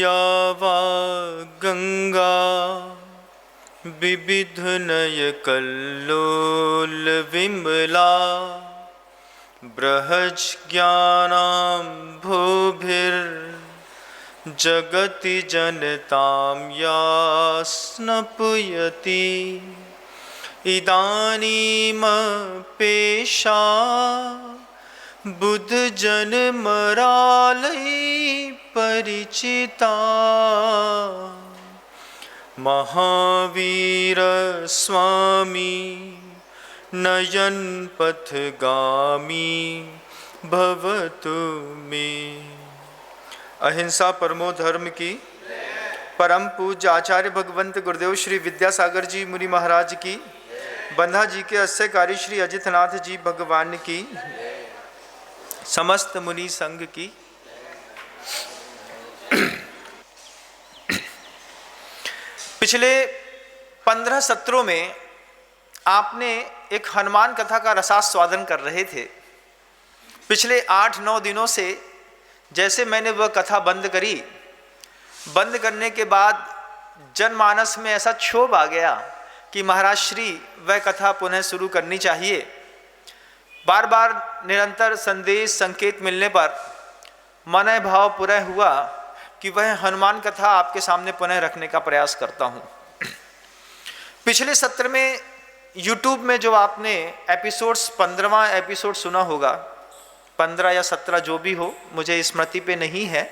या वा गंगा विविधनय कल्लोल विमला बृहज्ज्ञानां भूभिर्जगति जनतां या स्नपयति इदानीमपेशा बुद्ध जन मरालय परिचिता महावीर स्वामी नयन पथगामी भवतु मे। अहिंसा परमो धर्म की परम पूज्य आचार्य भगवंत गुरुदेव श्री विद्यासागर जी मुनि महाराज की, बंधा जी के अस्यकारी श्री अजितनाथ जी भगवान की, समस्त मुनि संघ की। पिछले 15 सत्रों में आपने एक हनुमान कथा का रसास्वादन कर रहे थे। पिछले 8-9 दिनों से जैसे मैंने वह कथा बंद करी, बंद करने के बाद जनमानस में ऐसा क्षोभ आ गया कि महाराज श्री वह कथा पुनः शुरू करनी चाहिए। बार बार निरंतर संदेश संकेत मिलने पर मन भाव पूरा हुआ कि वह हनुमान कथा आपके सामने पुनः रखने का प्रयास करता हूँ। पिछले सत्र में YouTube में जो आपने एपिसोड्स 15वां एपिसोड सुना होगा, 15 या 17 जो भी हो, मुझे स्मृति पे नहीं है,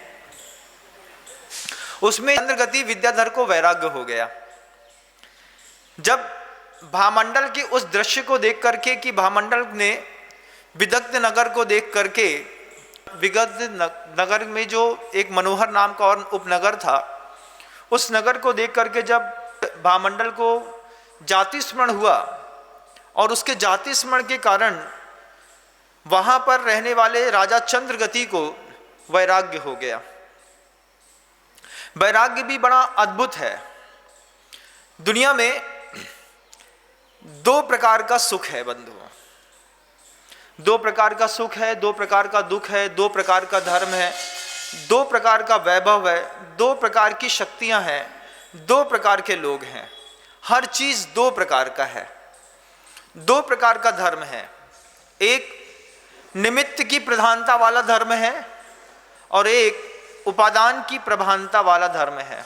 उसमें चंद्रगति विद्याधर को वैराग्य हो गया। जब भामंडल के उस दृश्य को देख करके कि भामंडल ने विदग्ध नगर को देख करके, विदग्ध नगर में जो एक मनोहर नाम का और उपनगर था, उस नगर को देख करके जब भामंडल को जाति स्मरण हुआ और उसके जाति स्मरण के कारण वहां पर रहने वाले राजा चंद्रगति को वैराग्य हो गया। वैराग्य भी बड़ा अद्भुत है। दुनिया में 2 प्रकार का सुख है बंधुओं, 2 प्रकार का सुख है, 2 प्रकार का दुख है, 2 प्रकार का धर्म है, 2 प्रकार का वैभव है, 2 प्रकार की शक्तियां हैं, 2 प्रकार के लोग हैं। हर चीज 2 प्रकार का है, 2 प्रकार का धर्म है। एक निमित्त की प्रधानता वाला धर्म है और एक उपादान की प्रधानता वाला धर्म है।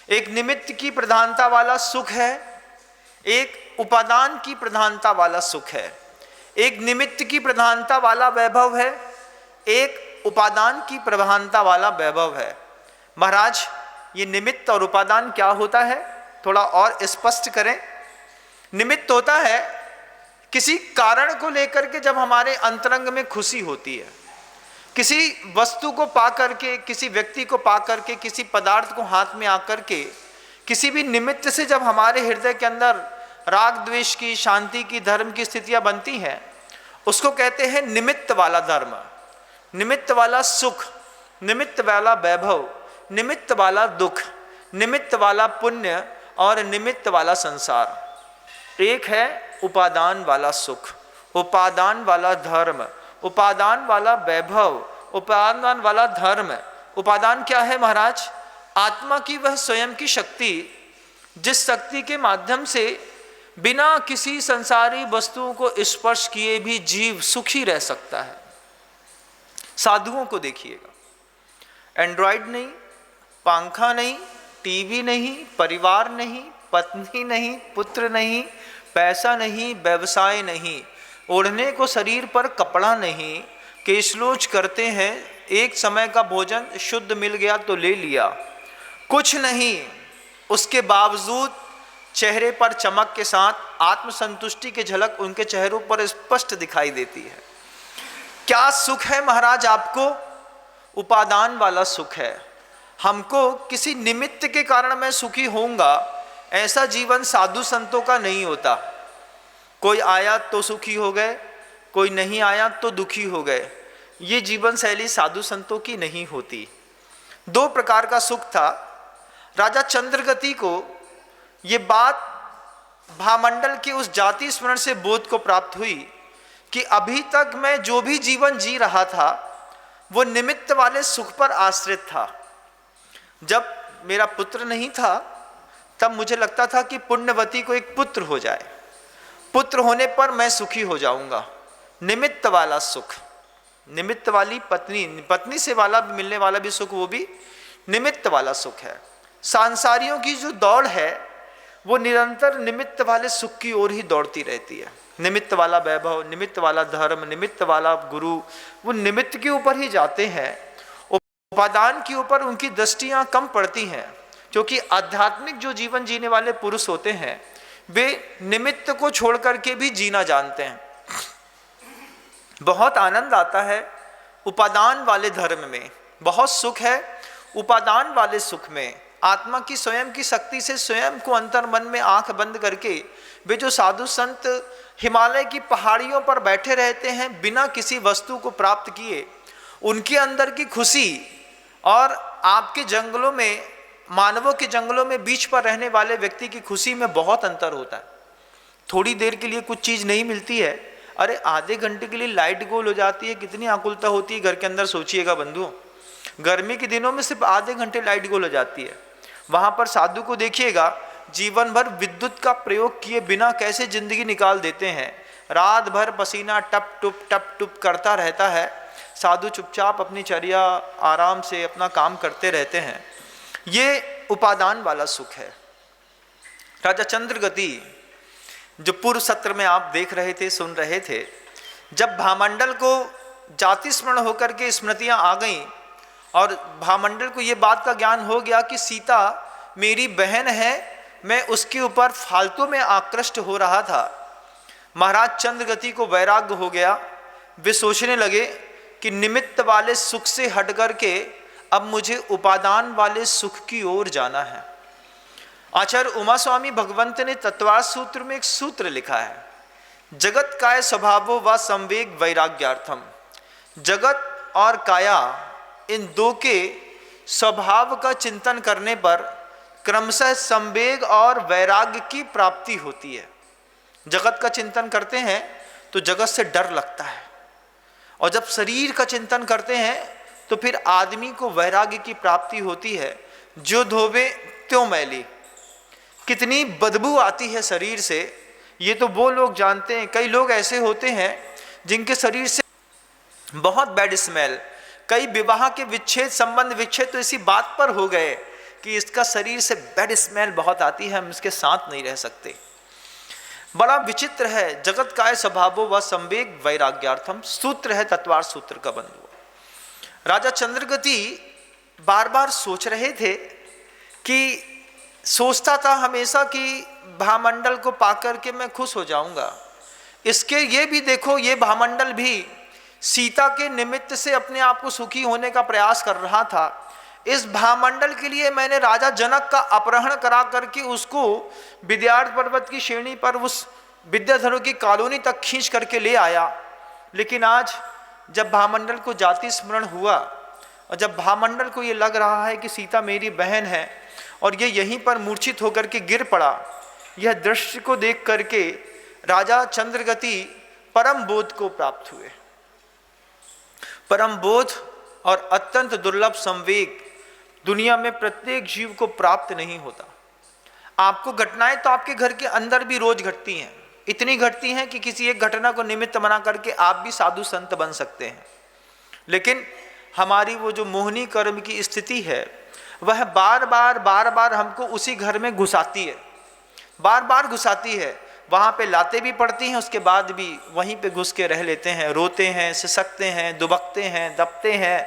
एक निमित्त की प्रधानता वाला सुख है, एक उपादान की प्रधानता वाला सुख है। एक निमित्त की प्रधानता वाला वैभव है, एक उपादान की प्रधानता वाला वैभव है। महाराज ये निमित्त और उपादान क्या होता है, थोड़ा और स्पष्ट करें। निमित्त होता है किसी कारण को लेकर के जब हमारे अंतरंग में खुशी होती है, किसी वस्तु को पा करके, किसी व्यक्ति को पा करके, किसी पदार्थ को हाथ में आकर के, किसी भी निमित्त से जब हमारे हृदय के अंदर राग द्वेष की, शांति की, धर्म की स्थितियां बनती हैं, उसको कहते हैं निमित्त वाला धर्म, निमित्त वाला सुख, निमित्त वाला वैभव, निमित्त वाला दुख, निमित्त वाला पुण्य और निमित्त वाला संसार। एक है उपादान वाला सुख, उपादान वाला धर्म, उपादान वाला वैभव, उपादान वाला धर्म। उपादान क्या है महाराज? आत्मा की वह स्वयं की शक्ति, जिस शक्ति के माध्यम से बिना किसी संसारी वस्तुओं को स्पर्श किए भी जीव सुखी रह सकता है। साधुओं को देखिएगा, एंड्रॉयड नहीं, पंखा नहीं, टीवी नहीं, परिवार नहीं, पत्नी नहीं, पुत्र नहीं, पैसा नहीं, व्यवसाय नहीं, ओढ़ने को शरीर पर कपड़ा नहीं, केशलोच करते हैं, एक समय का भोजन शुद्ध मिल गया तो ले लिया, कुछ नहीं, उसके बावजूद चेहरे पर चमक के साथ आत्मसंतुष्टि की झलक उनके चेहरों पर स्पष्ट दिखाई देती है। क्या सुख है महाराज आपको? उपादान वाला सुख है। हमको किसी निमित्त के कारण मैं सुखी होऊंगा, ऐसा जीवन साधु संतों का नहीं होता। कोई आया तो सुखी हो गए, कोई नहीं आया तो दुखी हो गए। ये जीवन शैली साधु संतों की नहीं होती। 2 प्रकार का सुख था। राजा चंद्रगति को ये बात भामंडल के उस जाति स्मरण से बोध को प्राप्त हुई कि अभी तक मैं जो भी जीवन जी रहा था वो निमित्त वाले सुख पर आश्रित था। जब मेरा पुत्र नहीं था तब मुझे लगता था कि पुण्यवती को एक पुत्र हो जाए, पुत्र होने पर मैं सुखी हो जाऊंगा। निमित्त वाला सुख, निमित्त वाली पत्नी, पत्नी से वाला मिलने वाला भी सुख, वो भी निमित्त वाला सुख है। सांसारियों की जो दौड़ है वो निरंतर निमित्त वाले सुख की ओर ही दौड़ती रहती है। निमित्त वाला वैभव, निमित्त वाला धर्म, निमित्त वाला गुरु, वो निमित्त के ऊपर ही जाते हैं। उपादान के ऊपर उनकी दृष्टियां कम पड़ती हैं, क्योंकि आध्यात्मिक जो जीवन जीने वाले पुरुष होते हैं वे निमित्त को छोड़ करके भी जीना जानते हैं। बहुत आनंद आता है उपादान वाले धर्म में, बहुत सुख है उपादान वाले सुख में। आत्मा की स्वयं की शक्ति से स्वयं को अंतर मन में आंख बंद करके वे जो साधु संत हिमालय की पहाड़ियों पर बैठे रहते हैं बिना किसी वस्तु को प्राप्त किए, उनके अंदर की खुशी और आपके जंगलों में, मानवों के जंगलों में बीच पर रहने वाले व्यक्ति की खुशी में बहुत अंतर होता है। थोड़ी देर के लिए कुछ चीज़ नहीं मिलती है, अरे आधे घंटे के लिए लाइट गोल हो जाती है, कितनी आकुलता होती है घर के अंदर। सोचिएगा बंधुओं, गर्मी के दिनों में सिर्फ आधे घंटे लाइट गोल हो जाती है। वहाँ पर साधु को देखिएगा, जीवन भर विद्युत का प्रयोग किए बिना कैसे जिंदगी निकाल देते हैं। रात भर पसीना टप टुप करता रहता है, साधु चुपचाप अपनी चर्या आराम से अपना काम करते रहते हैं। ये उपादान वाला सुख है। राजा चंद्रगति जो पूर्व सत्र में आप देख रहे थे, सुन रहे थे, जब भामंडल को जाति स्मरण होकर के स्मृतियां आ गईं और भामंडल को ये बात का ज्ञान हो गया कि सीता मेरी बहन है, मैं उसके ऊपर फालतू में आकृष्ट हो रहा था, महाराज चंद्रगति को वैराग्य हो गया। वे सोचने लगे कि निमित्त वाले सुख से हट करके अब मुझे उपादान वाले सुख की ओर जाना है। आचार्य उमा स्वामी भगवंत ने तत्वार सूत्र में एक सूत्र लिखा है, जगत काय स्वभावो व संवेग वैराग्यार्थम। जगत और काया इन दो के स्वभाव का चिंतन करने पर क्रमशः संवेग और वैराग्य की प्राप्ति होती है। जगत का चिंतन करते हैं तो जगत से डर लगता है, और जब शरीर का चिंतन करते हैं तो फिर आदमी को वैराग्य की प्राप्ति होती है। जो धोवे त्यों मैली, कितनी बदबू आती है शरीर से, ये तो वो लोग जानते हैं। कई लोग ऐसे होते हैं जिनके शरीर से बहुत बैड स्मेल, कई विवाह के विच्छेद, संबंध विच्छेद तो इसी बात पर हो गए कि इसका शरीर से बैड स्मेल बहुत आती है, हम इसके साथ नहीं रह सकते। बड़ा विचित्र है। जगत काय स्वभावो व संवेग वैराग्यार्थम सूत्र है, तत्वार सूत्र का बंधु। राजा चंद्रगति बार बार सोच रहे थे कि सोचता था हमेशा कि भामंडल को पाकर के मैं खुश हो जाऊंगा। इसके ये भी देखो, ये भामंडल भी सीता के निमित्त से अपने आप को सुखी होने का प्रयास कर रहा था। इस भामंडल के लिए मैंने राजा जनक का अपहरण करा करके उसको विद्यार्थ पर्वत की श्रेणी पर उस विद्याधरों की कॉलोनी तक खींच करके ले आया। लेकिन आज जब भामंडल को जाति स्मरण हुआ और जब भामंडल को ये लग रहा है कि सीता मेरी बहन है और ये यहीं पर मूर्छित होकर के गिर पड़ा, यह दृश्य को देख करके राजा चंद्रगति परम बोध को प्राप्त हुए। परम बोध और अत्यंत दुर्लभ संवेग दुनिया में प्रत्येक जीव को प्राप्त नहीं होता। आपको घटनाएं तो आपके घर के अंदर भी रोज घटती हैं, इतनी घटती हैं कि किसी एक घटना को निमित्त बना करके आप भी साधु संत बन सकते हैं। लेकिन हमारी वो जो मोहनी कर्म की स्थिति है वह बार बार हमको उसी घर में घुसाती है, बार बार घुसाती है। वहाँ पे लाते भी पड़ती हैं, उसके बाद भी वहीं पे घुस के रह लेते हैं, रोते हैं, सिसकते हैं, दुबकते हैं, दबते हैं,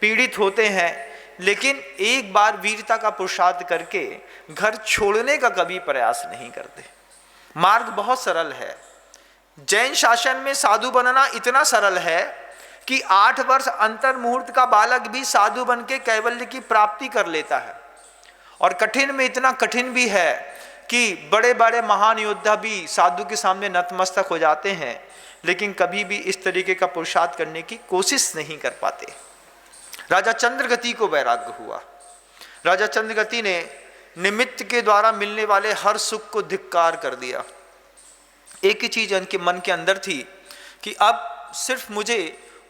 पीड़ित होते हैं। लेकिन एक बार वीरता का पुरुषार्थ करके घर छोड़ने का कभी प्रयास नहीं करते। मार्ग बहुत सरल है। जैन शासन में साधु बनना इतना सरल है कि 8 वर्ष अंतर मुहूर्त का बालक भी साधु बन के कैवल्य की प्राप्ति कर लेता है। और कठिन में इतना कठिन भी है कि बड़े बड़े महान योद्धा भी साधु के सामने नतमस्तक हो जाते हैं, लेकिन कभी भी इस तरीके का पुरुषार्थ करने की कोशिश नहीं कर पाते। राजा चंद्रगति को वैराग्य हुआ। राजा चंद्रगति ने निमित्त के द्वारा मिलने वाले हर सुख को धिक्कार कर दिया। एक ही चीज उनके मन के अंदर थी कि अब सिर्फ मुझे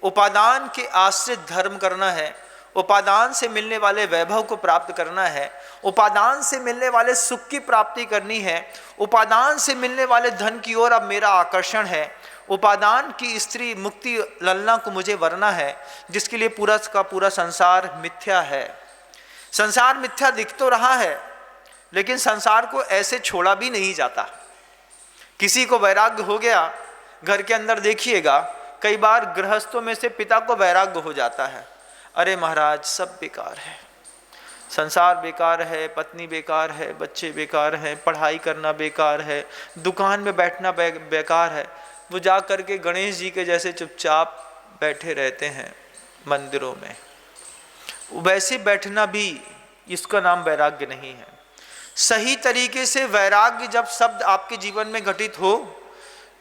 उपादान के आश्रित धर्म करना है, उपादान से मिलने वाले वैभव को प्राप्त करना है, उपादान से मिलने वाले सुख की प्राप्ति करनी है, उपादान से मिलने वाले धन की ओर अब मेरा आकर्षण है, उपादान की स्त्री मुक्ति ललना को मुझे वरना है, जिसके लिए पूरा का पूरा संसार मिथ्या है। संसार मिथ्या दिख तो रहा है, लेकिन संसार को ऐसे छोड़ा भी नहीं जाता। किसी को वैराग्य हो गया, घर के अंदर देखिएगा कई बार गृहस्थों में से पिता को वैराग्य हो जाता है, अरे महाराज सब बेकार है, संसार बेकार है, पत्नी बेकार है, बच्चे बेकार हैं, पढ़ाई करना बेकार है, दुकान में बैठना बेकार है। वो जा कर के गणेश जी के जैसे चुपचाप बैठे रहते हैं मंदिरों में। वैसे बैठना भी इसका नाम वैराग्य नहीं है। सही तरीके से वैराग्य जब शब्द आपके जीवन में घटित हो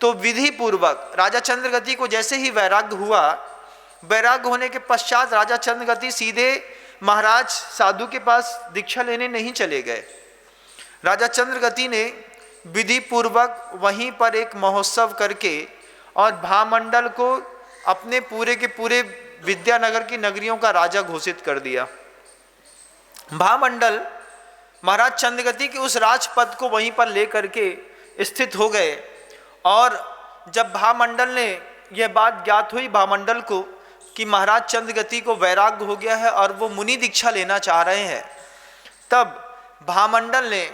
तो विधि पूर्वक, राजा चंद्रगति को जैसे ही वैराग्य हुआ, वैराग्य होने के पश्चात राजा चंद्रगति सीधे महाराज साधु के पास दीक्षा लेने नहीं चले गए। राजा चंद्रगति ने विधि पूर्वक वहीं पर एक महोत्सव करके और भामंडल को अपने पूरे के पूरे विद्यानगर की नगरियों का राजा घोषित कर दिया। भामंडल महाराज चंद्रगति के उस राजपद को वहीं पर लेकर के स्थित हो गए। और जब भामंडल ने यह बात ज्ञात हुई भामंडल को कि महाराज चंद्रगति को वैराग्य हो गया है और वो मुनि दीक्षा लेना चाह रहे हैं, तब भामंडल ने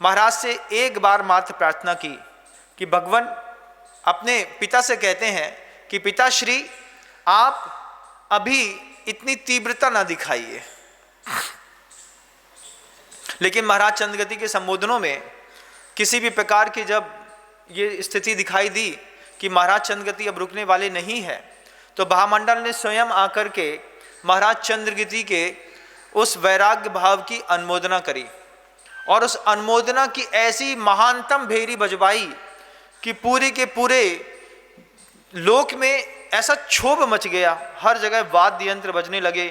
महाराज से एक बार मात्र प्रार्थना की कि भगवान, अपने पिता से कहते हैं कि पिताश्री आप अभी इतनी तीव्रता ना दिखाइए। लेकिन महाराज चंद्रगति के संबोधनों में किसी भी प्रकार की जब ये स्थिति दिखाई दी कि महाराज चंद्रगति अब रुकने वाले नहीं है, तो भामंडल ने स्वयं आकर के महाराज चंद्रगति के उस वैराग्य भाव की अनुमोदना करी और उस अनुमोदना की ऐसी महानतम भेरी बजवाई कि पूरे के पूरे लोक में ऐसा क्षोभ मच गया। हर जगह वाद्य यंत्र बजने लगे,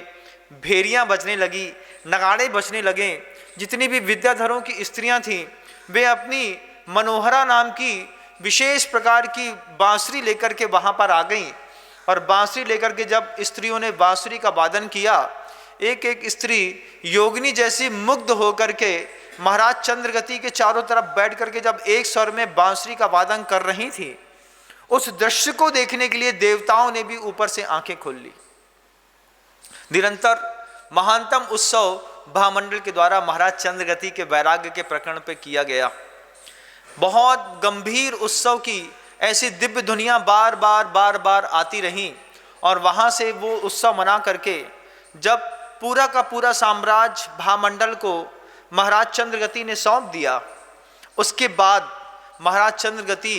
भेरियां बजने लगी, नगाड़े बजने लगे। जितनी भी विद्याधरों की स्त्रियां थीं वे अपनी मनोहरा नाम की विशेष प्रकार की बांसुरी लेकर के वहां पर आ गईं। और बांसुरी लेकर के जब स्त्रियों ने बांसुरी का वादन किया, एक एक स्त्री योगिनी जैसी मुग्ध होकर के महाराज चंद्रगति के चारों तरफ बैठ करके जब एक स्वर में बांसुरी का वादन कर रही थी, उस दृश्य को देखने के लिए देवताओं ने भी ऊपर से आंखें खोल ली। निरंतर महानतम उत्सव भामंडल के द्वारा महाराज चंद्रगति के वैराग्य के प्रकरण पे किया गया। बहुत गंभीर उत्सव की ऐसी दिव्य धुनियां बार बार आती रहीं और वहां से वो उत्सव मना करके जब पूरा का पूरा साम्राज्य भामंडल को महाराज चंद्रगति ने सौंप दिया, उसके बाद महाराज चंद्रगति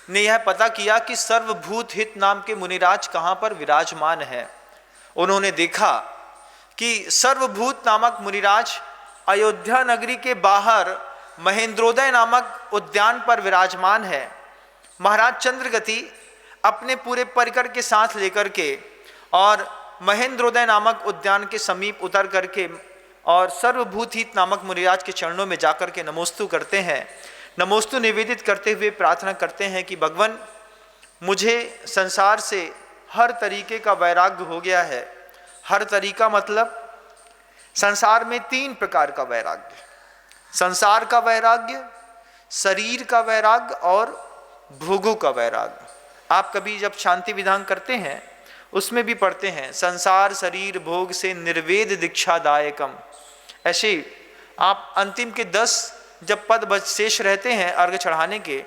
ने यह पता किया कि सर्वभूत हित नाम के मुनिराज कहाँ पर विराजमान है। उन्होंने देखा कि सर्वभूत नामक मुनिराज अयोध्या नगरी के बाहर महेंद्रोदय नामक उद्यान पर विराजमान है। महाराज चंद्रगति अपने पूरे परिकर के साथ लेकर के और महेंद्रोदय नामक उद्यान के समीप उतर करके और सर्वभूत हित नामक मुनिराज के चरणों में जाकर के नमोस्तु करते हैं। नमोस्तु निवेदित करते हुए प्रार्थना करते हैं कि भगवान, मुझे संसार से हर तरीके का वैराग्य हो गया है। हर तरीका मतलब संसार में 3 प्रकार का वैराग्य, संसार का वैराग्य, शरीर का वैराग्य और भोगों का वैराग्य। आप कभी जब शांति विधान करते हैं उसमें भी पढ़ते हैं, संसार शरीर भोग से निर्वेद दीक्षादायकम। ऐसे आप अंतिम के 10 जब पद शेष रहते हैं अर्घ चढ़ाने के,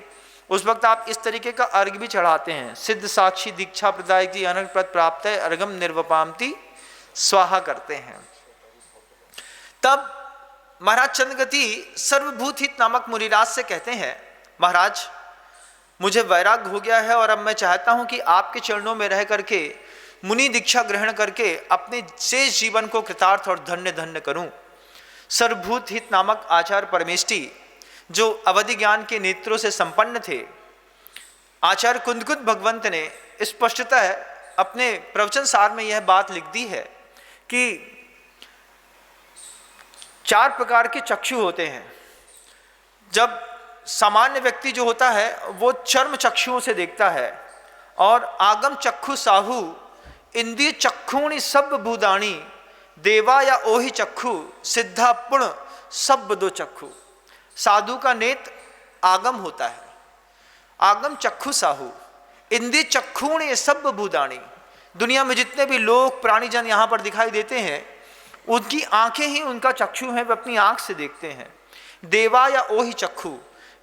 उस वक्त आप इस तरीके का अर्घ भी चढ़ाते हैं, सिद्ध साक्षी दीक्षा प्रदायक जी अनर्घ पद प्राप्त है अर्घम निर्वपामति स्वाहा करते हैं। तब महाराज चंद्रगति सर्वभूत हित नामक मुनिराज से कहते हैं, महाराज मुझे वैराग्य हो गया है और अब मैं चाहता हूं कि आपके चरणों में रह करके मुनि दीक्षा ग्रहण करके अपने शेष जीवन को कृतार्थ और धन्य धन्य करूं। सर्वभूत हित नामक आचार्य परमेष्टि जो अवधि ज्ञान के नेत्रों से संपन्न थे, आचार्य कुंदकुद भगवंत ने स्पष्टतः अपने प्रवचन सार में यह बात लिख दी है कि 4 प्रकार के चक्षु होते हैं। जब सामान्य व्यक्ति जो होता है वो चर्म चक्षुओं से देखता है और आगम चक्षु साहू इंद्रिय चक्षुणी सब भूदाणी देवा या ओहि चक्षु सिद्धा पुण्य सब दो चक्षु। साधु का नेत्र आगम होता है, आगम चक्षु साहू इंद्रिय चक्षुण ये सब भूतानी। दुनिया में जितने भी लोग प्राणीजन यहाँ पर दिखाई देते हैं उनकी आंखें ही उनका चक्षु है, वे अपनी आंख से देखते हैं। देवा या ओहि चक्षु,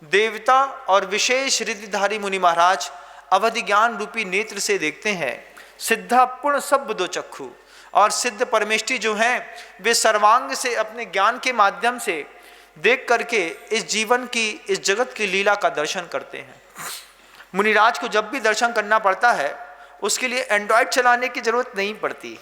देवता और विशेष रिद्धिधारी मुनि महाराज अवधि ज्ञान रूपी नेत्र से देखते हैं। सिद्धा पूर्ण सब दो चक्षु, और सिद्ध परमेष्टि जो हैं वे सर्वांग से अपने ज्ञान के माध्यम से देख करके इस जीवन की, इस जगत की लीला का दर्शन करते हैं। मुनिराज को जब भी दर्शन करना पड़ता है उसके लिए एंड्रॉयड चलाने की जरूरत नहीं पड़ती।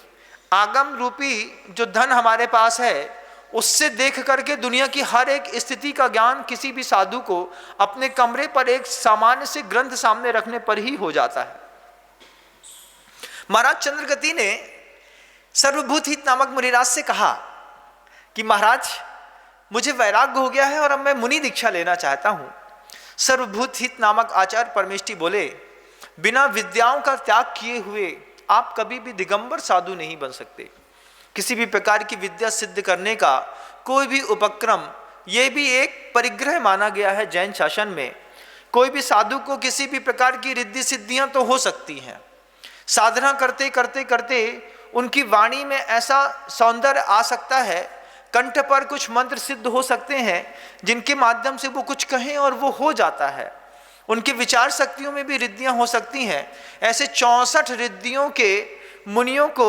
आगम रूपी जो धन हमारे पास है उससे देख करके दुनिया की हर एक स्थिति का ज्ञान किसी भी साधु को अपने कमरे पर एक सामान्य से ग्रंथ सामने रखने पर ही हो जाता है। महाराज चंद्रगति ने सर्वभूत हित नामक मुनिराज से कहा कि महाराज मुझे वैराग्य हो गया है और अब मैं मुनि दीक्षा लेना चाहता हूं। सर्वभूत हित नामक आचार्य परमेष्टि बोले, बिना विद्याओं का त्याग किए हुए आप कभी भी दिगंबर साधु नहीं बन सकते। किसी भी प्रकार की विद्या सिद्ध करने का कोई भी उपक्रम, ये भी एक परिग्रह माना गया है जैन शासन में। कोई भी साधु को किसी भी प्रकार की रिद्धि सिद्धियां तो हो सकती हैं, साधना करते करते करते उनकी वाणी में ऐसा सौंदर्य आ सकता है, कंठ पर कुछ मंत्र सिद्ध हो सकते हैं जिनके माध्यम से वो कुछ कहें और वो हो जाता है। उनके विचार शक्तियों में भी रिद्धियां हो सकती हैं। ऐसे 64 रिद्धियों के मुनियों को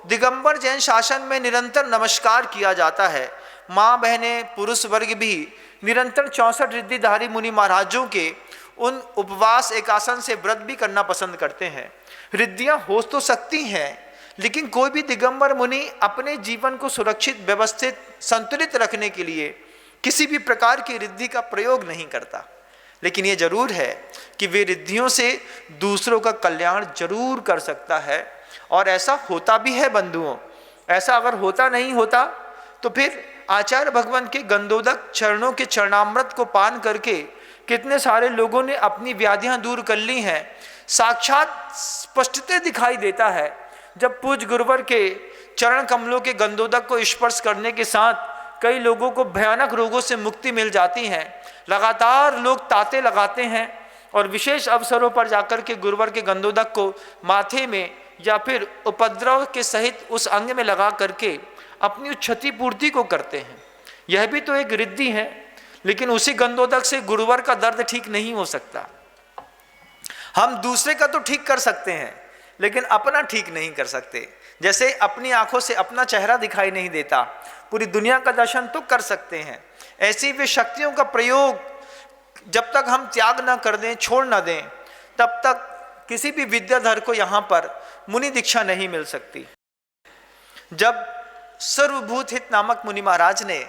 दिगंबर जैन शासन में निरंतर नमस्कार किया जाता है। माँ बहने पुरुष वर्ग भी निरंतर 64 रिद्धिधारी मुनि महाराजों के उन उपवास एकासन से व्रत भी करना पसंद करते हैं। रिद्धियां हो तो सकती हैं, लेकिन कोई भी दिगंबर मुनि अपने जीवन को सुरक्षित, व्यवस्थित, संतुलित रखने के लिए किसी भी प्रकार की रिद्धि का प्रयोग नहीं करता। लेकिन ये जरूर है कि वे रिद्धियों से दूसरों का कल्याण जरूर कर सकता है, और ऐसा होता भी है बंधुओं। ऐसा अगर होता नहीं होता तो फिर आचार्य भगवान के गंधोदक चरणों के चरणामृत को पान करके कितने सारे लोगों ने अपनी व्याधियां दूर कर ली हैं। साक्षात स्पष्टता दिखाई देता है जब पूज्य गुरुवर के चरण कमलों के गंधोदक को स्पर्श करने के साथ कई लोगों को भयानक रोगों से मुक्ति मिल जाती है। लगातार लोग ताते लगाते हैं और विशेष अवसरों पर जाकर के गुरुवर के गंधोदक को माथे में या फिर उपद्रव के सहित उस अंग में लगा करके अपनी क्षतिपूर्ति को करते हैं। यह भी तो एक रिद्धि है, लेकिन उसी गंधोदक से गुरुवर का दर्द ठीक नहीं हो सकता। हम दूसरे का तो ठीक कर सकते हैं, लेकिन अपना ठीक नहीं कर सकते। जैसे अपनी आंखों से अपना चेहरा दिखाई नहीं देता, पूरी दुनिया का दर्शन तो कर सकते हैं। ऐसी वे शक्तियों का प्रयोग जब तक हम त्याग ना कर दें, छोड़ ना दें, तब तक किसी भी विद्याधर को यहाँ पर मुनि दीक्षा नहीं मिल सकती। जब सर्वभूत हित नामक मुनि महाराज ने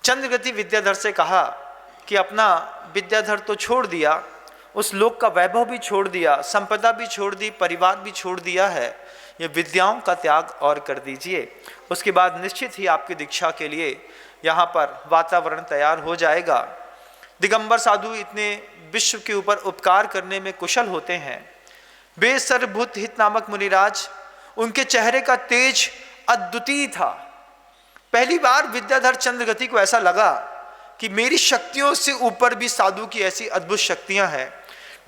चंद्रगति विद्याधर से कहा कि अपना विद्याधर तो छोड़ दिया, उस लोक का वैभव भी छोड़ दिया, संपदा भी छोड़ दी, परिवार भी छोड़ दिया है, ये विद्याओं का त्याग और कर दीजिए। उसके बाद निश्चित ही आपकी दीक्षा के लिए यहाँ पर वातावरण तैयार हो जाएगा। दिगंबर साधु इतने विश्व के ऊपर उपकार करने में कुशल होते हैं। वे सर्वभूत हित नामक मुनिराज, उनके चेहरे का तेज अद्वितीय था। पहली बार विद्याधर चंद्रगति को ऐसा लगा कि मेरी शक्तियों से ऊपर भी साधु की ऐसी अद्भुत शक्तियां हैं।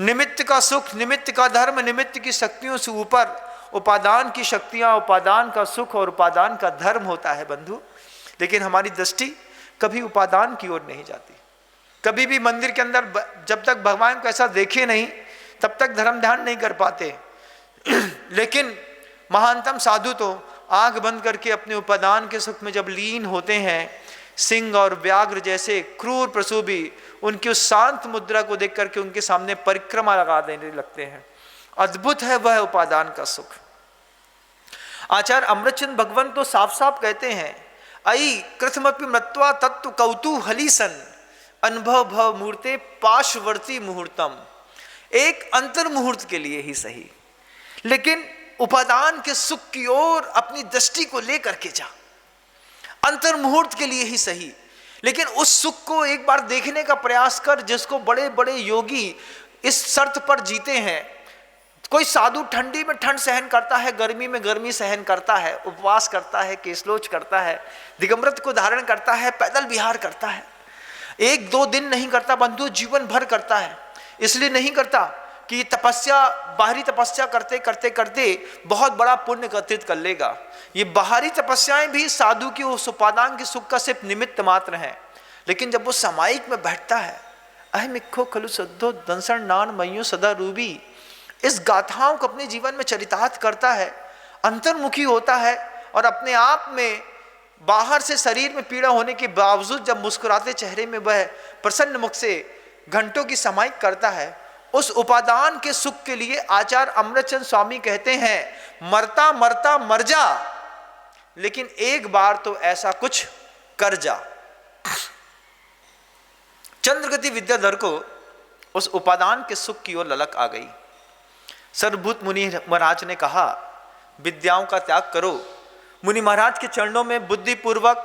निमित्त का सुख, निमित्त का धर्म, निमित्त की शक्तियों से ऊपर उपादान की शक्तियां, उपादान का सुख और उपादान का धर्म होता है बंधु। लेकिन हमारी दृष्टि कभी उपादान की ओर नहीं जाती। कभी भी मंदिर के अंदर जब तक भगवान को ऐसा देखे नहीं तब तक धर्म ध्यान नहीं कर पाते। लेकिन महानतम साधु तो आंख बंद करके अपने उपादान के सुख में जब लीन होते हैं, सिंह और व्याघ्र जैसे क्रूर पशु भी उनकी उस शांत मुद्रा को देख करके उनके सामने परिक्रमा लगा देने लगते हैं। अद्भुत है वह उपादान का सुख। आचार्य अमृतचंद भगवान तो साफ साफ कहते हैं, अयि कृतमपि मृत्वा तत्व कौतूहली सन अनुभव भव मूर्ते पार्श्ववर्ती मुहूर्तम। एक अंतर मुहूर्त के लिए ही सही, लेकिन उपादान के सुख की ओर अपनी दृष्टि को लेकर के जा। अंतर मुहूर्त के लिए ही सही, लेकिन उस सुख को एक बार देखने का प्रयास कर, जिसको बड़े बड़े योगी इस शर्त पर जीते हैं। कोई साधु ठंडी में ठंड सहन करता है, गर्मी में गर्मी सहन करता है, उपवास करता है, केसलोच करता है, दिगंबरत्व को धारण करता है, पैदल विहार करता है। एक दो दिन नहीं करता बंधु, जीवन भर करता है। इसलिए नहीं करता कि तपस्या, बाहरी तपस्या करते करते करते बहुत बड़ा पुण्य एकत्रित कर लेगा। ये बाहरी तपस्याएं भी साधु की उस उपादान के सुख का सिर्फ निमित्त मात्र हैं। लेकिन जब वो सामायिक में बैठता है, अहम इक्खो खलु सद्धो दंसण नान मयो सदा रूबी, इस गाथाओं को अपने जीवन में चरितार्थ करता है, अंतर्मुखी होता है और अपने आप में बाहर से शरीर में पीड़ा होने के बावजूद जब मुस्कुराते चेहरे में वह प्रसन्न मुख से घंटों की समाइक करता है, उस उपादान के सुख के लिए आचार्य अमृतचंद स्वामी कहते हैं, मरता मरता मर जा, लेकिन एक बार तो ऐसा कुछ कर जा। चंद्रगति विद्याधर को उस उपादान के सुख की ओर ललक आ गई। सर्वभूत मुनि महाराज ने कहा, विद्याओं का त्याग करो। मुनि महाराज के चरणों में बुद्धिपूर्वक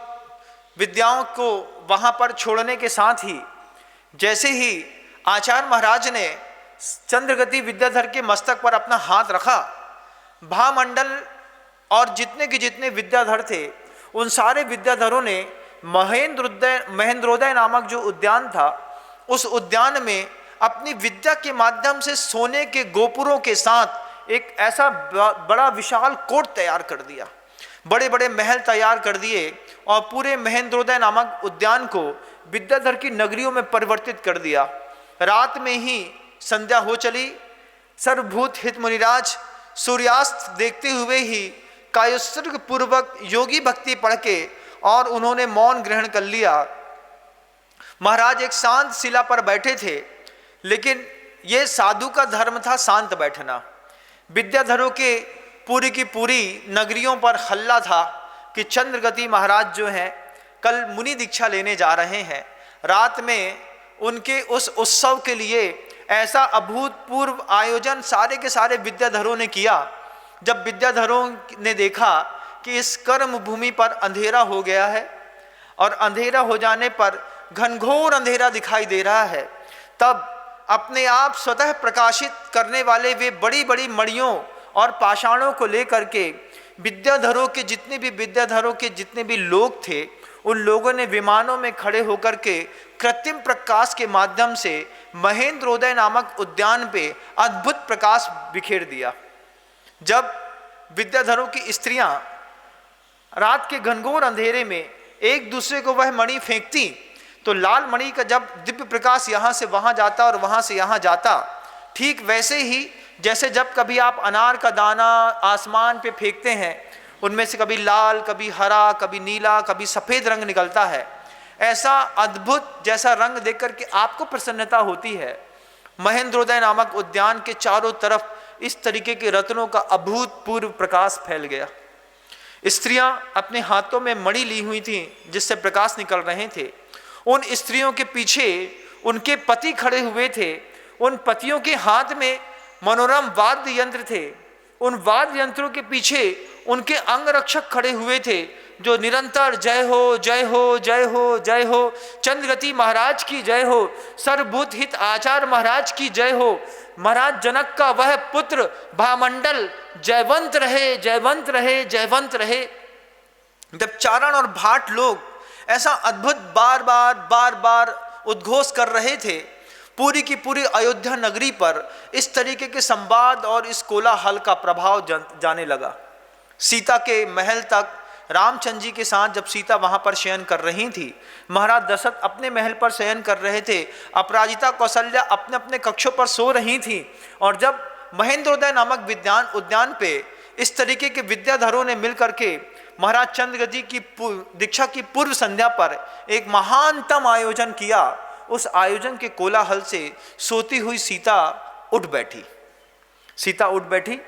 विद्याओं को वहां पर छोड़ने के साथ ही जैसे ही आचार्य महाराज ने चंद्रगति विद्याधर के मस्तक पर अपना हाथ रखा, भामंडल और जितने के जितने विद्याधर थे उन सारे विद्याधरों ने महेंद्रोदय नामक जो उद्यान था, उस उद्यान में अपनी विद्या के माध्यम से सोने के गोपुरों के साथ एक ऐसा बड़ा विशाल कोट तैयार कर दिया, बड़े बड़े महल तैयार कर दिए और पूरे महेंद्रोदय नामक उद्यान को विद्याधर की नगरियों में परिवर्तित कर दिया। रात में ही संध्या हो चली। सर्वभूत हित मुनिराज सूर्यास्त देखते हुए ही कायोत्सर्ग पूर्वक योगी भक्ति पढ़ के और उन्होंने मौन ग्रहण कर लिया। महाराज एक शांत शिला पर बैठे थे, लेकिन यह साधु का धर्म था शांत बैठना। विद्याधरों के पूरी की पूरी नगरियों पर हल्ला था कि चंद्रगति महाराज जो हैं कल मुनि दीक्षा लेने जा रहे हैं। रात में उनके उस उत्सव के लिए ऐसा अभूतपूर्व आयोजन सारे के सारे विद्याधरों ने किया। जब विद्याधरों ने देखा कि इस कर्म भूमि पर अंधेरा हो गया है और अंधेरा हो जाने पर घनघोर अंधेरा दिखाई दे रहा है, तब अपने आप स्वतः प्रकाशित करने वाले वे बड़ी बड़ी मणियों और पाषाणों को लेकर के विद्याधरों के जितने भी लोग थे, उन लोगों ने विमानों में खड़े होकर के कृत्रिम प्रकाश के माध्यम से महेंद्रोदय नामक उद्यान पे अद्भुत प्रकाश बिखेर दिया। जब विद्याधरों की स्त्रियां रात के घनघोर अंधेरे में एक दूसरे को वह मणि फेंकती, तो लाल मणि का जब दिव्य प्रकाश यहाँ से वहाँ जाता और वहाँ से यहाँ जाता, ठीक वैसे ही जैसे जब कभी आप अनार का दाना आसमान पे फेंकते हैं, उनमें से कभी लाल, कभी हरा, कभी नीला, कभी सफ़ेद रंग निकलता है, ऐसा अद्भुत जैसा रंग देख करके आपको प्रसन्नता होती है। महेंद्रोदय नामक उद्यान के चारों तरफ इस तरीके के रत्नों का अभूतपूर्व प्रकाश फैल गया। स्त्रियां अपने हाथों में मणि ली हुई थीं जिससे प्रकाश निकल रहे थे। उन स्त्रियों के पीछे उनके पति खड़े हुए थे। उन पतियों के हाथ में मनोरम वाद्य यंत्र थे। उन वाद्य यंत्रों के पीछे उनके अंगरक्षक खड़े हुए थे जो निरंतर जय हो जय हो जय हो जय हो, चंद्रगति महाराज की जय हो, सर्वभूत हित आचार्य महाराज की जय हो, महाराज जनक का वह पुत्र भामंडल जयवंत रहे जयवंत रहे जयवंत रहे। जब चारण और भाट लोग ऐसा अद्भुत बार बार उद्घोष कर रहे थे, पूरी की पूरी अयोध्या नगरी पर इस तरीके के संवाद और इस कोलाहल का प्रभाव जाने लगा। सीता के महल तक रामचंद्र जी के साथ जब सीता वहां पर शयन कर रही थी, महाराज दशरथ अपने महल पर शयन कर रहे थे, अपराजिता कौशल्या अपने अपने कक्षों पर सो रही थी, और जब महेंद्रोदय नामक उद्यान पे इस तरीके के विद्याधरों ने मिलकर के महाराज चंद्रगति की दीक्षा की पूर्व संध्या पर एक महानतम आयोजन किया, उस आयोजन के कोलाहल से सोती हुई सीता उठ बैठी। सीता उठ बैठी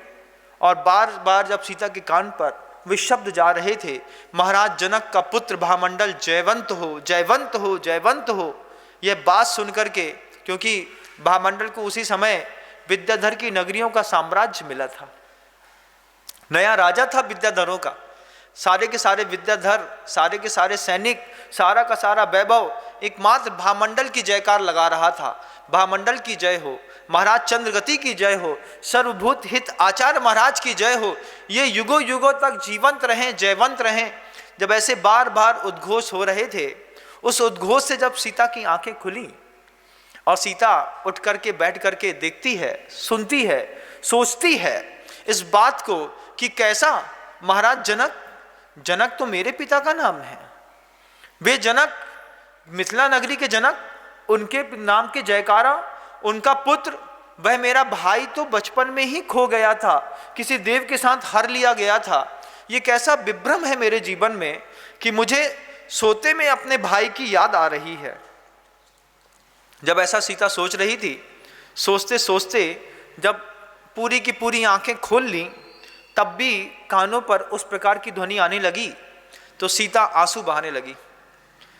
और बार बार जब सीता के कान पर वे शब्द जा रहे थे, महाराज जनक का पुत्र भामंडल जयवंत हो जयवंत हो जयवंत हो, यह बात सुनकर के, क्योंकि भामंडल को उसी समय विद्याधर की नगरियों का साम्राज्य मिला था, नया राजा था विद्याधरों का, सारे के सारे विद्याधर, सारे के सारे सैनिक, सारा का सारा वैभव एकमात्र भामंडल की जयकार लगा रहा था। भामंडल की जय हो, महाराज चंद्रगति की जय हो, सर्वभूत हित आचार्य महाराज की जय हो, ये युगों युगों तक जीवंत रहें, जयवंत रहें। जब ऐसे बार बार उद्घोष हो रहे थे, उस उद्घोष से जब सीता की आंखें खुली और सीता उठ करके बैठ करके देखती है, सुनती है, सोचती है इस बात को कि कैसा महाराज जनक, जनक तो मेरे पिता का नाम है, वे जनक मिथिला नगरी के जनक, उनके नाम के जयकारा, उनका पुत्र, वह मेरा भाई तो बचपन में ही खो गया था, किसी देव के साथ हर लिया गया था। ये कैसा विभ्रम है मेरे जीवन में कि मुझे सोते में अपने भाई की याद आ रही है। जब ऐसा सीता सोच रही थी, सोचते सोचते जब पूरी की पूरी आंखें खोल ली, तब भी कानों पर उस प्रकार की ध्वनि आने लगी तो सीता आंसू बहाने लगी।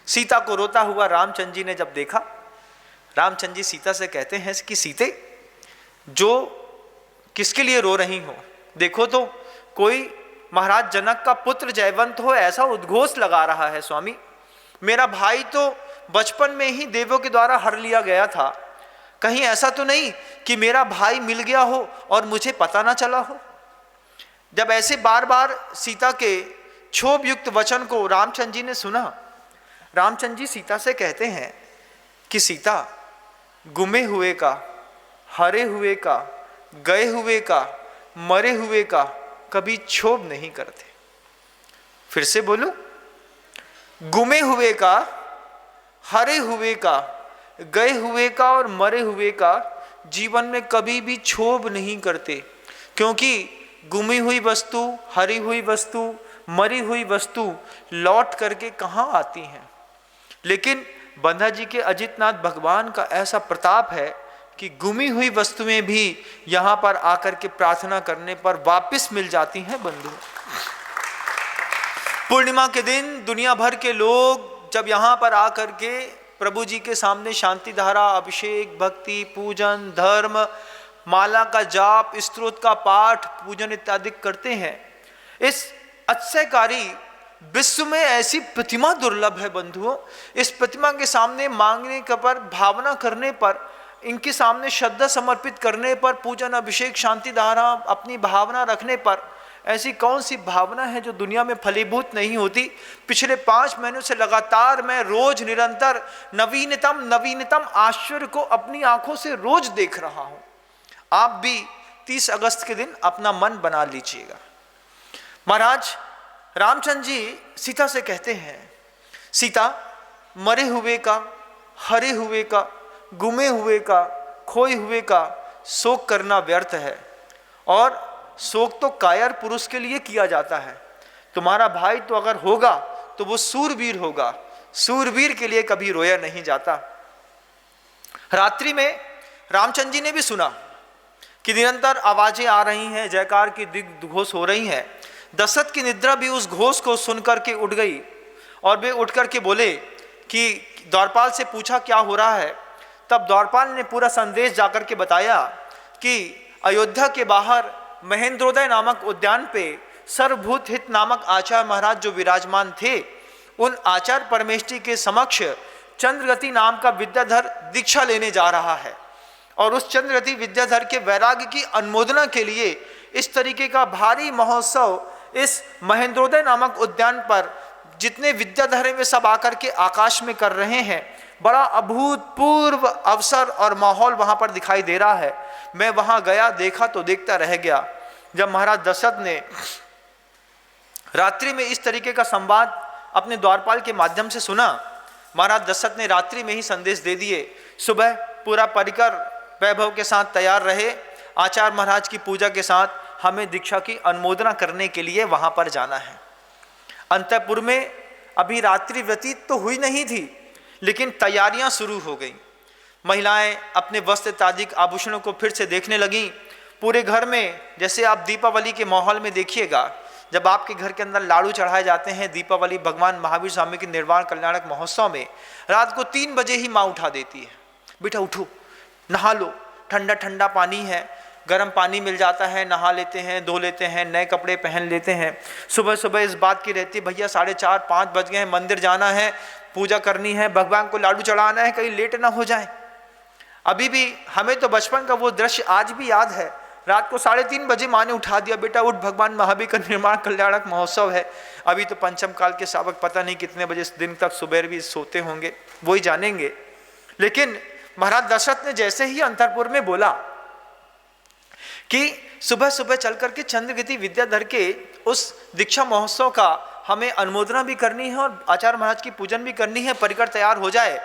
सीता को रोता हुआ रामचंद्र जी ने जब देखा, रामचंद्र जी सीता से कहते हैं कि सीते, जो किसके लिए रो रही हो? देखो तो कोई महाराज जनक का पुत्र जयवंत हो ऐसा उद्घोष लगा रहा है स्वामी। मेरा भाई तो बचपन में ही देवों के द्वारा हर लिया गया था, कहीं ऐसा तो नहीं कि मेरा भाई मिल गया हो और मुझे पता ना चला हो। जब ऐसे बार बार सीता के क्षोभ युक्त वचन को रामचंद्र जी ने सुना, रामचंद्र जी सीता से कहते हैं कि सीता, गुमे हुए का, हरे हुए का, गए हुए का, मरे हुए का कभी क्षोभ नहीं करते। फिर से बोलो, गुमे हुए का, हरे हुए का, गए हुए का और मरे हुए का जीवन में कभी भी क्षोभ नहीं करते, क्योंकि गुमी हुई वस्तु, हरी हुई वस्तु, मरी हुई वस्तु लौट करके कहाँ आती हैं। लेकिन बंधा जी के अजितनाथ भगवान का ऐसा प्रताप है कि गुमी हुई वस्तुएं भी यहाँ पर आकर के प्रार्थना करने पर वापस मिल जाती हैं। बंधु, पूर्णिमा के दिन दुनिया भर के लोग जब यहाँ पर आकर के प्रभु जी के सामने शांति धारा, अभिषेक, भक्ति, पूजन, धर्म, माला का जाप, स्तोत्र का पाठ, पूजन इत्यादि करते हैं, इस अतिशयकारी विश्व में ऐसी प्रतिमा दुर्लभ है बंधुओं। इस प्रतिमा के सामने मांगने के पर, भावना करने पर, इनके सामने श्रद्धा समर्पित करने पर, पूजन, अभिषेक, शांति धारा, अपनी भावना रखने पर ऐसी कौन सी भावना है जो दुनिया में फलीभूत नहीं होती। पिछले 5 महीनों से लगातार मैं रोज निरंतर नवीनतम नवीनतम आश्चर्य को अपनी आंखों से रोज देख रहा हूं। आप भी 30 अगस्त के दिन अपना मन बना लीजिएगा। महाराज रामचंद्र जी सीता से कहते हैं, सीता, मरे हुए का, हरे हुए का, गुमे हुए का, खोए हुए का शोक करना व्यर्थ है, और शोक तो कायर पुरुष के लिए किया जाता है। तुम्हारा भाई तो अगर होगा तो वो सूरवीर होगा, सूरवीर के लिए कभी रोया नहीं जाता। रात्रि में रामचंद्र जी ने भी सुना कि निरंतर आवाजें आ रही हैं, जयकार की दिग्घोष हो रही हैं। दशरथ की निद्रा भी उस घोष को सुनकर के उठ गई और वे उठ करके बोले कि द्वारपाल से पूछा क्या हो रहा है। तब द्वारपाल ने पूरा संदेश जाकर के बताया कि अयोध्या के बाहर महेंद्रोदय नामक उद्यान पे सर्वभूत हित नामक आचार्य महाराज जो विराजमान थे, उन आचार्य परमेष्ठी के समक्ष चंद्रगति नाम का विद्याधर दीक्षा लेने जा रहा है, और उस चंद्रगति विद्याधर के वैराग्य की अनुमोदना के लिए इस तरीके का भारी महोत्सव इस महेंद्रोदय नामक उद्यान पर जितने विद्याधर हैं वे सब आकर के आकाश में कर रहे हैं। बड़ा अभूतपूर्व अवसर और माहौल वहां पर दिखाई दे रहा है। मैं वहां गया, देखा तो देखता रह गया। जब महाराज दशरथ ने रात्रि में इस तरीके का संवाद अपने द्वारपाल के माध्यम से सुना, महाराज दशरथ ने रात्रि में ही संदेश दे दिए। सुबह पूरा परिकर वैभव के साथ तैयार रहे, आचार्य महाराज की पूजा के साथ हमें दीक्षा की अनुमोदना करने के लिए वहां पर जाना है। अंतःपुर में अभी रात्रि व्यतीत तो हुई नहीं थी, लेकिन तैयारियां शुरू हो गई। महिलाएं अपने वस्त्र इत्यादि आभूषणों को फिर से देखने लगीं। पूरे घर में, जैसे आप दीपावली के माहौल में देखिएगा, जब आपके घर के अंदर लाड़ू चढ़ाए जाते हैं, दीपावली भगवान महावीर स्वामी के निर्वाण कल्याणक महोत्सव में रात को 3 बजे ही माँ उठा देती है, बेटा उठो, नहा लो, ठंडा ठंडा पानी है, गर्म पानी मिल जाता है, नहा लेते हैं, धो लेते हैं, नए कपड़े पहन लेते हैं। सुबह सुबह इस बात की रहती है, भैया 4:30-5 बज गए हैं, मंदिर जाना है, पूजा करनी है, भगवान को लाडू चढ़ाना है, कहीं लेट ना हो जाए। अभी भी हमें तो बचपन का वो दृश्य आज भी याद है। रात को 3:30 बजे माँ ने उठा दिया, बेटा उठ, भगवान महावीर का निर्माण कल्याणक महोत्सव है। अभी तो पंचम काल के सावक पता नहीं कितने बजे दिन तक सुबह भी सोते होंगे, वही जानेंगे। लेकिन महाराज दशरथ ने जैसे ही अंतरपुर में बोला कि सुबह सुबह चल करके चंद्रगति विद्याधर के उस दीक्षा महोत्सव का हमें अनुमोदना भी करनी है और आचार्य महाराज की पूजन भी करनी है, परिकर तैयार हो जाए।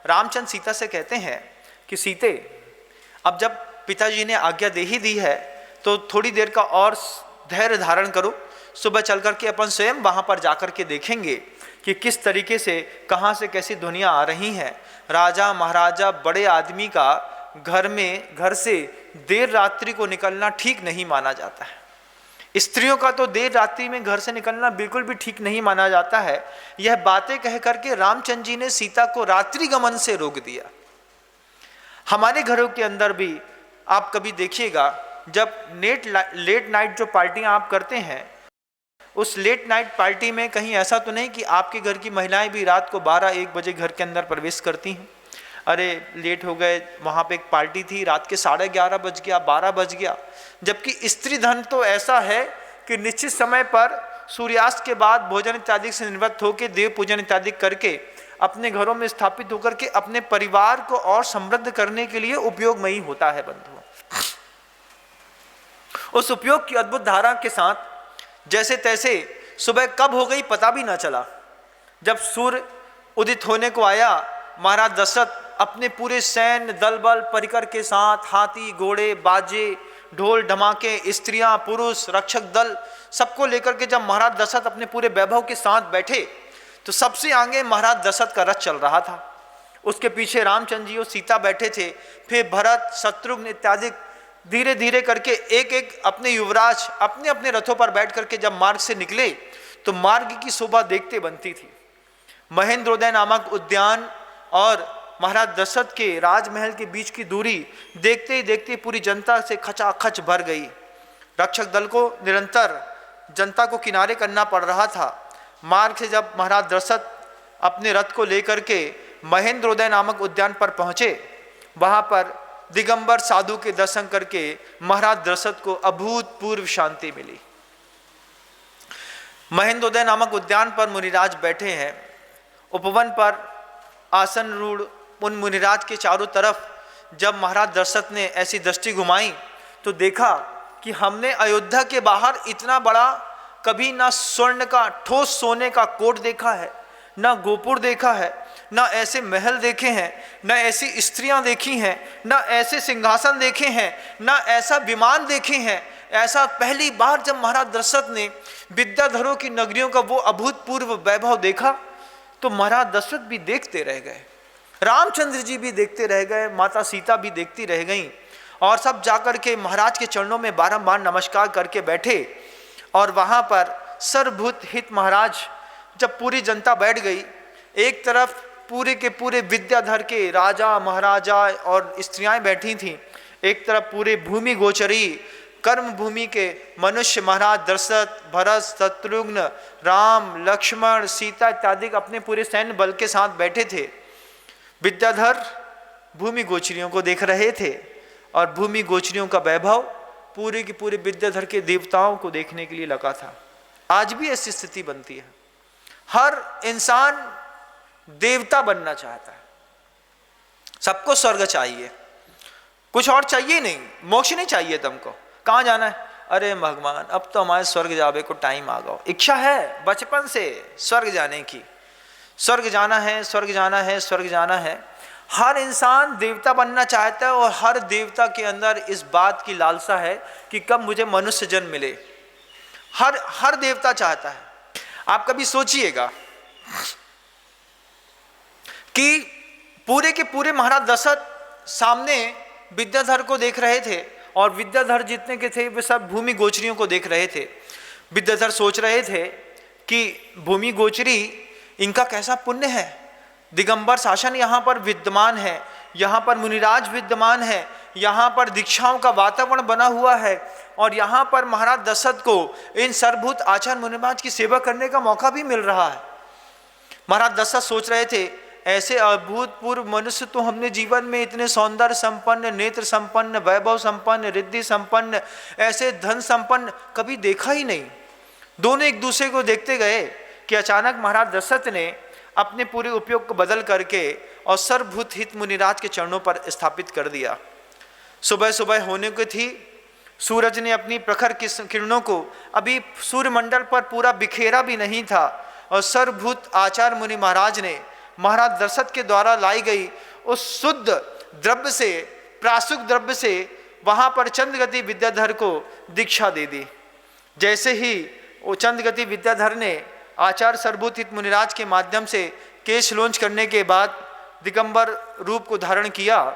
रामचंद्र सीता से कहते हैं कि सीते, अब जब पिताजी ने आज्ञा दे ही दी है तो थोड़ी देर का और धैर्य धारण करो। सुबह चल करके अपन स्वयं वहाँ पर जाकर के देखेंगे कि किस तरीके से, कहाँ से कैसी ध्वनियाँ आ रही हैं। राजा महाराजा बड़े आदमी का घर से देर रात्रि को निकलना ठीक नहीं माना जाता है। स्त्रियों का तो देर रात्रि में घर से निकलना बिल्कुल भी ठीक नहीं माना जाता है। यह बातें कह करके रामचंद्र जी ने सीता को रात्रि गमन से रोक दिया। हमारे घरों के अंदर भी आप कभी देखिएगा, जब लेट नाइट जो पार्टियां आप करते हैं, उस लेट नाइट पार्टी में कहीं ऐसा तो नहीं कि आपके घर की महिलाएं भी रात को 12-1 बजे घर के अंदर प्रवेश करती हैं। अरे लेट हो गए, वहाँ पे एक पार्टी थी, रात के 11:30 बज गया, 12 बज गया। जबकि स्त्री धन तो ऐसा है कि निश्चित समय पर सूर्यास्त के बाद भोजन इत्यादि से निवृत्त होकर देव पूजन इत्यादि करके अपने घरों में स्थापित होकर के अपने परिवार को और समृद्ध करने के लिए उपयोगमयी होता है बंधुओं। उस उपयोग की अद्भुत धारा के साथ जैसे तैसे सुबह कब हो गई पता भी ना चला। जब सूर्य उदित होने को आया, महाराज दशरथ अपने पूरे सैन्य दल बल परिकर के साथ, हाथी घोड़े बाजे ढोल धमाके, स्त्रियां पुरुष रक्षक दल सबको लेकर के जब महाराज दशरथ अपने पूरे वैभव के साथ बैठे तो सबसे आगे महाराज दशरथ का रथ चल रहा था। उसके पीछे रामचंद्र जी और सीता बैठे थे। फिर भरत शत्रुघ्न इत्यादि धीरे धीरे करके एक एक अपने युवराज अपने अपने रथों पर बैठ करके जब मार्ग से निकले तो मार्ग की शोभा देखते बनती थी। महेंद्रोदय नामक उद्यान और महाराज दशरथ के राजमहल के बीच की दूरी देखते ही देखते पूरी जनता से खचाखच भर गई। रक्षक दल को निरंतर जनता को किनारे करना पड़ रहा था। मार्ग से जब महाराज दशरथ अपने रथ को लेकर के महेंद्रोदय नामक उद्यान पर पहुंचे, वहां पर दिगंबर साधु के दर्शन करके महाराज दशरथ को अभूतपूर्व शांति मिली। महेंद्रोदय नामक उद्यान पर मुनिराज बैठे हैं। उपवन पर आसन रूढ़ उन मुनिराज के चारों तरफ जब महाराज दशरथ ने ऐसी दृष्टि घुमाई तो देखा कि हमने अयोध्या के बाहर इतना बड़ा कभी ना स्वर्ण का ठोस सोने का कोट देखा है, ना गोपुर देखा है, ना ऐसे महल देखे हैं, ना ऐसी स्त्रियां देखी हैं, ना ऐसे सिंहासन देखे हैं, ना ऐसा विमान देखे हैं। ऐसा पहली बार जब महाराज दशरथ ने विद्याधरों की नगरियों का वो अभूतपूर्व वैभव देखा तो महाराज दशरथ भी देखते रह गए, रामचंद्र जी भी देखते रह गए, माता सीता भी देखती रह गईं और सब जाकर के महाराज के चरणों में बारंबार नमस्कार करके बैठे। और वहाँ पर सर्वभूत हित महाराज जब पूरी जनता बैठ गई, एक तरफ पूरे के पूरे विद्याधर के राजा महाराजा और स्त्रियां बैठी थीं, एक तरफ पूरे भूमि गोचरी कर्म भूमि के मनुष्य महाराज दशरथ भरत शत्रुघ्न राम लक्ष्मण सीता इत्यादि अपने पूरे सैन्य बल के साथ बैठे थे। विद्याधर भूमि गोचरियों को देख रहे थे और भूमि गोचरियों का वैभव पूरे के पूरे विद्याधर के देवताओं को देखने के लिए लगा था। आज भी ऐसी स्थिति बनती है। हर इंसान देवता बनना चाहता है, सबको स्वर्ग चाहिए, कुछ और चाहिए नहीं, मोक्ष नहीं चाहिए तुमको। कहाँ जाना है? अरे भगवान अब तो हमारे स्वर्ग जावे को टाइम आ गया। इच्छा है बचपन से स्वर्ग जाने की, स्वर्ग जाना है, स्वर्ग जाना है, स्वर्ग जाना है। हर इंसान देवता बनना चाहता है और हर देवता के अंदर इस बात की लालसा है कि कब मुझे मनुष्य जन्म मिले। हर देवता चाहता है। आप कभी सोचिएगा कि पूरे के पूरे महाराज दशरथ सामने विद्याधर को देख रहे थे और विद्याधर जितने के थे वे सब भूमि गोचरियों को देख रहे थे। विद्याधर सोच रहे थे कि भूमि गोचरी इनका कैसा पुण्य है, दिगंबर शासन यहाँ पर विद्यमान है, यहाँ पर मुनिराज विद्यमान है, यहाँ पर दीक्षाओं का वातावरण बना हुआ है और यहाँ पर महाराज दशरथ को इन सर्वभूत आचार्य मुनिराज की सेवा करने का मौका भी मिल रहा है। महाराज दशरथ सोच रहे थे ऐसे अभूतपूर्व मनुष्य तो हमने जीवन में इतने सौंदर्य संपन्न, नेत्र संपन्न, वैभव संपन्न, रिद्धि संपन्न, ऐसे धन संपन्न कभी देखा ही नहीं। दोनों एक दूसरे को देखते गए कि अचानक महाराज दशरथ ने अपने पूरे उपयोग को बदल करके और सर्वभूत हित मुनिराज के चरणों पर स्थापित कर दिया। सुबह सुबह होने को थी, सूरज ने अपनी प्रखर किरणों को अभी सूर्यमंडल पर पूरा बिखेरा भी नहीं था, और सर्वभूत आचार्य मुनि महाराज ने महाराज दशरथ के द्वारा लाई गई उस शुद्ध द्रव्य से, प्रासुक द्रव्य से वहां पर चंद्रगति विद्याधर को दीक्षा दे दी। जैसे ही वो चंद्रगति विद्याधर ने आचार्य सर्वभूत हित मुनिराज के माध्यम से केश लोंच करने के बाद दिगंबर रूप को धारण किया,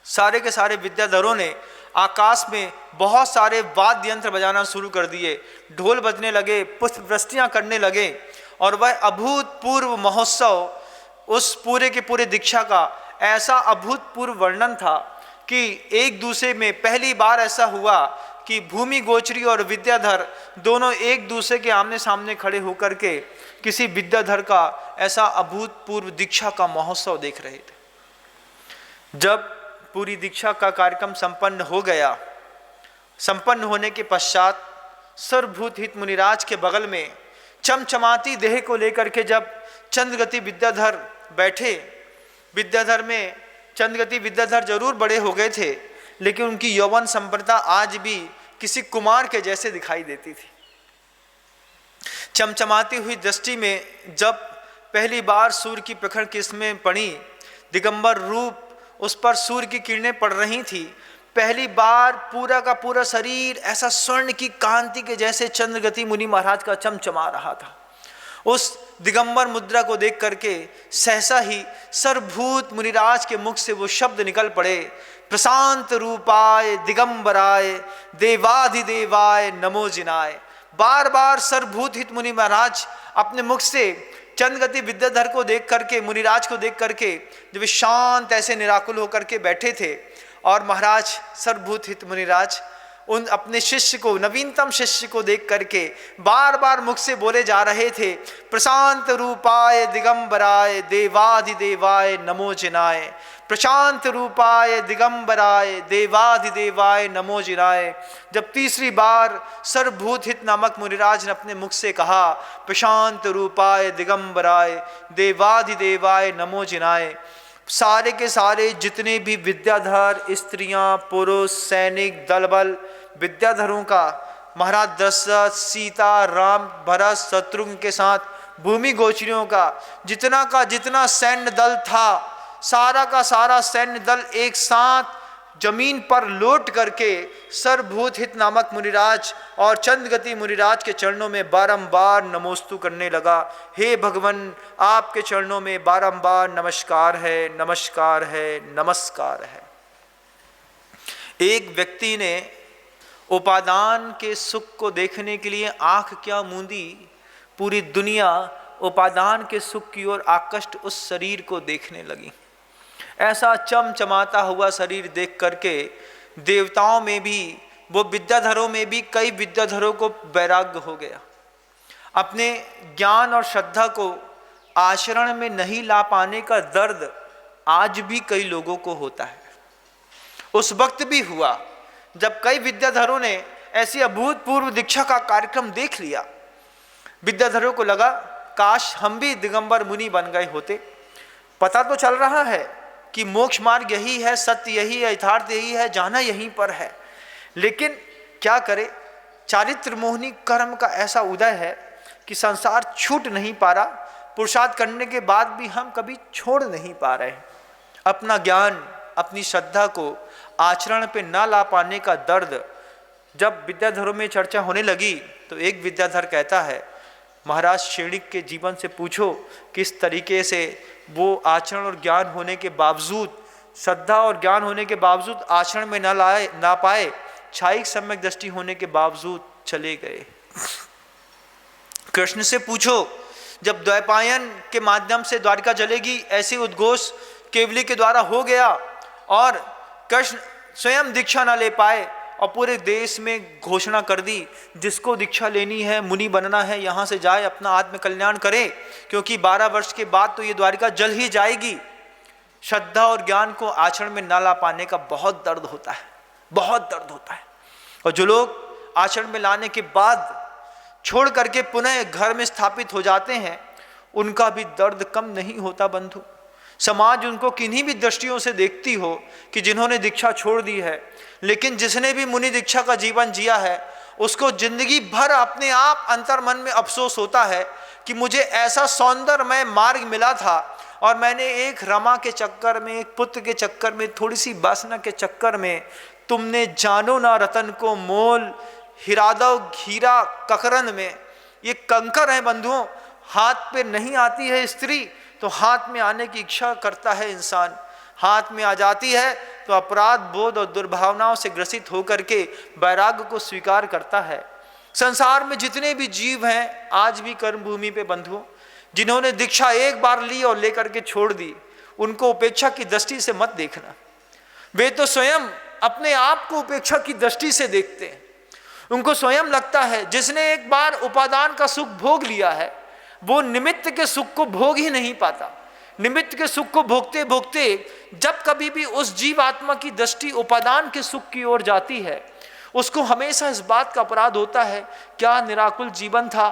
सारे के सारे विद्याधरों ने आकाश में बहुत सारे वाद्य यंत्र बजाना शुरू कर दिए, ढोल बजने लगे, पुष्प वृष्टियां करने लगे, और वह अभूतपूर्व महोत्सव उस पूरे के पूरे दीक्षा का ऐसा अभूतपूर्व वर्णन था कि एक दूसरे में पहली बार ऐसा हुआ कि भूमि गोचरी और विद्याधर दोनों एक दूसरे के आमने सामने खड़े होकर के किसी विद्याधर का ऐसा अभूतपूर्व दीक्षा का महोत्सव देख रहे थे। जब पूरी दीक्षा का कार्यक्रम संपन्न हो गया, संपन्न होने के पश्चात सर्वभूत हित मुनिराज के बगल में चमचमाती देह को लेकर के जब चंद्रगति विद्याधर बैठे, विद्याधर में चंद्रगति विद्याधर जरूर बड़े हो गए थे, लेकिन उनकी यौवन संपन्नता आज भी किसी कुमार के जैसे दिखाई देती थी। चमचमाती हुई दृष्टि में जब पहली बार सूर्य की प्रखर किरणें पड़ी, दिगंबर रूप उस पर सूर्य की किरणें पड़ रही थी, पहली बार पूरा का पूरा शरीर ऐसा स्वर्ण की कांति के जैसे चंद्रगति मुनि महाराज का चमचमा रहा था। उस दिगंबर मुद्रा को देख करके सहसा ही सर्वभूत मुनिराज के मुख से वो शब्द निकल पड़े, प्रशांत रूपाय दिगंबराय देवाधिदेवाय नमो जिनाय। बार बार सर्वभूत हित मुनि महाराज अपने मुख से चंद्रगति विद्याधर को देख करके, मुनिराज को देख करके जब शांत ऐसे निराकुल होकर के बैठे थे, और महाराज सर्वभूत हित मुनिराज उन अपने शिष्य को, नवीनतम शिष्य को देख करके बार बार मुख से बोले जा रहे थे, प्रशांत रूपाय दिगंबराय देवाधिदेवाय नमो जिनाय, प्रशांत रूपाय दिगंबराय देवाधिदेवाय नमो जिनाय। जब तीसरी बार सर्वभूत हित नामक मुनिराज ने अपने मुख से कहा, प्रशांत रूपाय दिगंबराय देवाधिदेवाय नमो जिनाय, सारे के सारे जितने भी विद्याधर, स्त्रियां, पुरुष, सैनिक, दलबल, विद्याधरों का महाराज दशरथ, सीता, राम, भरत, शत्रुघ्न के साथ भूमि गोचरियों का जितना सैन्य दल था, सारा का सारा सैन्य दल एक साथ जमीन पर लौट करके सर्वभूत हित नामक मुनिराज और चंद्रगति मुनिराज के चरणों में बारंबार नमोस्तु करने लगा। हे भगवान, आपके चरणों में बारंबार नमस्कार है, नमस्कार है, नमस्कार है। एक व्यक्ति ने उपादान के सुख को देखने के लिए आंख क्या मूंदी, पूरी दुनिया उपादान के सुख की ओर आकृष्ट उस शरीर को देखने लगी। ऐसा चमचमाता हुआ शरीर देख करके देवताओं में भी, वो विद्याधरों में भी कई विद्याधरों को वैराग्य हो गया। अपने ज्ञान और श्रद्धा को आचरण में नहीं ला पाने का दर्द आज भी कई लोगों को होता है। उस वक्त भी हुआ जब कई विद्याधरों ने ऐसी अभूतपूर्व दीक्षा का कार्यक्रम देख लिया। विद्याधरों को लगा काश हम भी दिगंबर मुनि बन गए होते। पता तो चल रहा है कि मोक्ष मार्ग यही है, सत्य यही है, यथार्थ यही है, जाना यहीं पर है, लेकिन क्या करे, चारित्र मोहनी कर्म का ऐसा उदय है कि संसार छूट नहीं पा रहा। पुरुषार्थ करने के बाद भी हम कभी छोड़ नहीं पा रहे। अपना ज्ञान, अपनी श्रद्धा को आचरण पे ना ला पाने का दर्द जब विद्याधरों में चर्चा होने लगी तो एक विद्याधर कहता है, महाराज श्रेणिक के जीवन से पूछो किस तरीके से वो आचरण और ज्ञान होने के बावजूद, श्रद्धा और ज्ञान होने के बावजूद आचरण में ना पाए, छायिक सम्यक दृष्टि होने के बावजूद चले गए। कृष्ण से पूछो जब द्वैपायन के माध्यम से द्वारिका जलेगी, ऐसे उद्घोष केवली के द्वारा हो गया और कृष्ण स्वयं दीक्षा न ले पाए और पूरे देश में घोषणा कर दी, जिसको दीक्षा लेनी है, मुनि बनना है, यहाँ से जाए, अपना आत्मकल्याण करे, क्योंकि 12 वर्ष के बाद तो ये द्वारिका जल ही जाएगी। श्रद्धा और ज्ञान को आचरण में न ला पाने का बहुत दर्द होता है, बहुत दर्द होता है। और जो लोग आचरण में लाने के बाद छोड़ करके पुनः घर में स्थापित हो जाते हैं, उनका भी दर्द कम नहीं होता बंधु। समाज उनको किन्हीं भी दृष्टियों से देखती हो कि जिन्होंने दीक्षा छोड़ दी है, लेकिन जिसने भी मुनि दीक्षा का जीवन जिया है उसको जिंदगी भर अपने आप अंतर्मन में अफसोस होता है कि मुझे ऐसा सौंदर्यमय मार्ग मिला था और मैंने एक रमा के चक्कर में, एक पुत्र के चक्कर में, थोड़ी सी वासना के चक्कर में, तुमने जानो ना रतन को मोल, हिरादव घीरा ककरन में। ये कंकर है बंधुओं, हाथ पे नहीं आती है स्त्री तो हाथ में आने की इच्छा करता है इंसान, हाथ में आ जाती है तो अपराध बोध और दुर्भावनाओं से ग्रसित होकर के वैराग्य को स्वीकार करता है। संसार में जितने भी जीव हैं आज भी कर्म भूमि पे बंधुओं, जिन्होंने दीक्षा एक बार ली और लेकर के छोड़ दी, उनको उपेक्षा की दृष्टि से मत देखना। वे तो स्वयं अपने आप को उपेक्षा की दृष्टि से देखते हैं। उनको स्वयं लगता है जिसने एक बार उपादान का सुख भोग लिया है वो निमित्त के सुख को भोग ही नहीं पाता। निमित्त के सुख को भोगते भोगते जब कभी भी उस जीव आत्मा की दृष्टि उपादान के सुख की ओर जाती है, उसको हमेशा इस बात का अपराध होता है, क्या निराकुल जीवन था,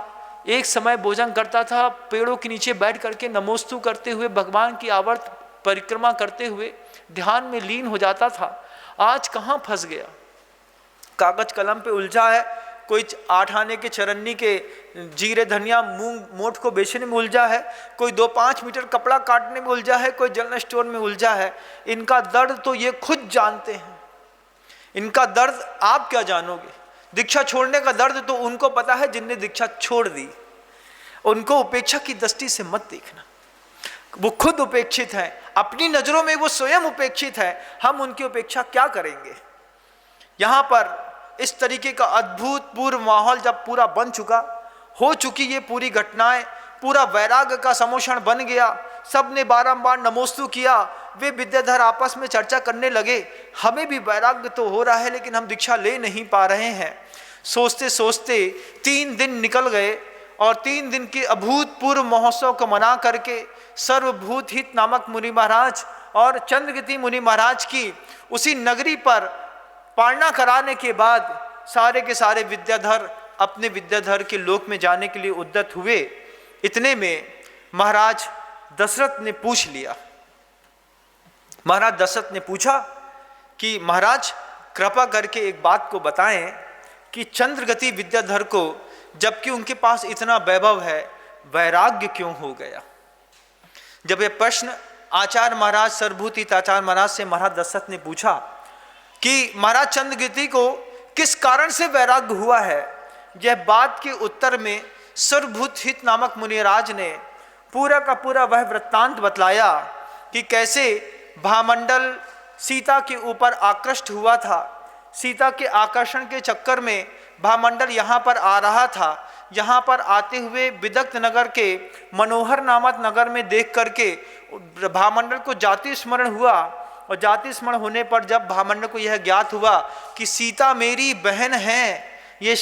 एक समय भोजन करता था, पेड़ों के नीचे बैठ करके नमोस्तु करते हुए, भगवान की आवर्त परिक्रमा करते हुए ध्यान में लीन हो जाता था, आज कहाँ फंस गया, कागज कलम पे उलझा है, कोई 8 आने के चरन्नी के जीरे धनिया मूंग मोठ को बेचने में उलझा है, कोई 2-5 मीटर कपड़ा काटने में उलझा है, कोई जनरल स्टोर में उलझा है। इनका दर्द तो ये खुद जानते हैं, इनका दर्द आप क्या जानोगे। दीक्षा छोड़ने का दर्द तो उनको पता है जिनने दीक्षा छोड़ दी। उनको उपेक्षा की दृष्टि से मत देखना, वो खुद उपेक्षित हैं, अपनी नजरों में वो स्वयं उपेक्षित है, हम उनकी उपेक्षा क्या करेंगे। यहाँ पर इस तरीके का अद्भुतपूर्व माहौल जब पूरा बन चुका, हो चुकी ये पूरी घटनाएं, पूरा वैराग्य का समोषण बन गया, सबने बारंबार नमोस्तु किया, वे विद्याधर आपस में चर्चा करने लगे, हमें भी वैराग्य तो हो रहा है लेकिन हम दीक्षा ले नहीं पा रहे हैं। सोचते सोचते 3 दिन निकल गए और 3 दिन के अभूतपूर्व महोत्सव को मना करके सर्वभूत हित नामक मुनि महाराज और चंद्रगति मुनि महाराज की उसी नगरी पर पालना कराने के बाद सारे के सारे विद्याधर अपने विद्याधर के लोक में जाने के लिए उद्यत हुए। इतने में महाराज दशरथ ने पूछ लिया, महाराज दशरथ ने पूछा कि महाराज कृपा करके एक बात को बताएं कि चंद्रगति विद्याधर को जबकि उनके पास इतना वैभव है, वैराग्य क्यों हो गया। जब यह प्रश्न आचार्य महाराज सर्वभूत आचार्य महाराज से महाराज दशरथ ने पूछा कि महाराज चंद्रगति को किस कारण से वैराग्य हुआ है, यह बात के उत्तर में सर्वभूत हित नामक मुनिराज ने पूरा का पूरा वह वृत्तांत बतलाया कि कैसे भामंडल सीता के ऊपर आकृष्ट हुआ था, सीता के आकर्षण के चक्कर में भामंडल यहाँ पर आ रहा था, यहाँ पर आते हुए विदग्ध नगर के मनोहर नामक नगर में देख करके भामंडल को जाति स्मरण हुआ और जाति स्मरण होने पर जब भामंडल को यह ज्ञात हुआ कि सीता मेरी बहन है, ये